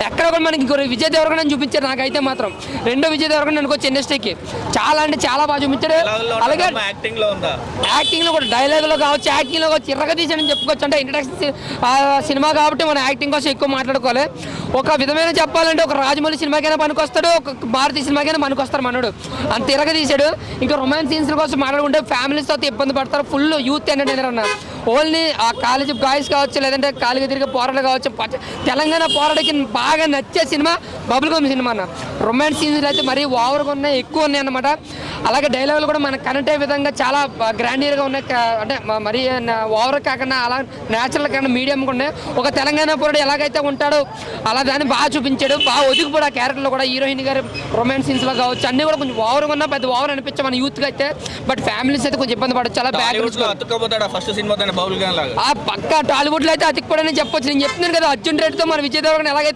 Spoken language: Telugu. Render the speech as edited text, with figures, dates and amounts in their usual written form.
ఎక్కడ కూడా మనకి విజయ్ దేవరకొండ చూపించారు నాకైతే మాత్రం. రెండో విజయ్ దేవరకొండ అనుకోవచ్చు ఇండస్ట్రీకి చాలా అంటే చాలా బాగా చూపించాడు. అలాగే యాక్టింగ్ లో కూడా డైలాగ్ లో కావచ్చు, యాక్టింగ్ లో కావచ్చు ఇరగ తీసాడని చెప్పుకోవచ్చు. అంటే ఇంట్రడక్షన్ సినిమా కాబట్టి మనం యాక్టింగ్ కోసం ఎక్కువ మాట్లాడుకోవాలి. ఒక విధమైన చెప్పాలంటే ఒక రాజమౌళి సినిమాకైనా పనికొస్తాడు, ఒక భారతీయ సినిమాకైనా పనికొస్తాడు మనోడు, అంత ఇరగ తీసాడు. ఇంకా రొమాన్స్ సీన్స్ కోసం మాట్లాడుకుంటే ఫ్యామిలీస్ తో ఇబ్బంది పడతారు. ఫుల్ యూత్ ఎంటర్టైనర్ అన్న. ఓన్లీ ఆ కాలేజ్ బాయ్స్ కావచ్చు, లేదంటే కాలేజీ తిరిగే పోరాడు కావచ్చు, తెలంగాణ పోరాడికి బాగా నచ్చే సినిమా బబుల్ గమ్ సినిమా అన్న. రొమాన్స్ సీన్స్ అయితే మరీ ఓవర్గా ఉన్నాయి, ఎక్కువ ఉన్నాయి అన్నమాట. అలాగే డైలాగులు కూడా మనకు కనెక్ట్ అయ్యే విధంగా చాలా గ్రాండియర్గా ఉన్నాయి. అంటే మరీ ఓవర్ కాకుండా అలా న్యాచురల్ కాకుండా మీడియంగా ఉన్నాయి. ఒక తెలంగాణ పోరాడు ఎలాగైతే ఉంటాడో అలా దాన్ని బాగా చూపించాడు. బాగా ఒదిగిపోయాడు ఆ క్యారెక్టర్లో కూడా. హీరోయిన్ గారు రొమాన్స్ సీన్స్లో కావచ్చు అన్నీ కూడా కొంచెం ఓవర్గా ఉన్నా, పెద్ద ఓవర్ అనిపించాం మన యూత్కి అయితే. బట్ ఫ్యామిలీస్ అయితే కొంచెం ఇబ్బంది పడచ్చు. చాలా ఆ పక్క టాలీవుడ్ లో అయితే అతికిపోడని చెప్పొచ్చు. నేను చెప్తున్నాను కదా, అర్జున్ రెడ్డితో మన విజయ్ దేవరకొండ ఎలాగైతే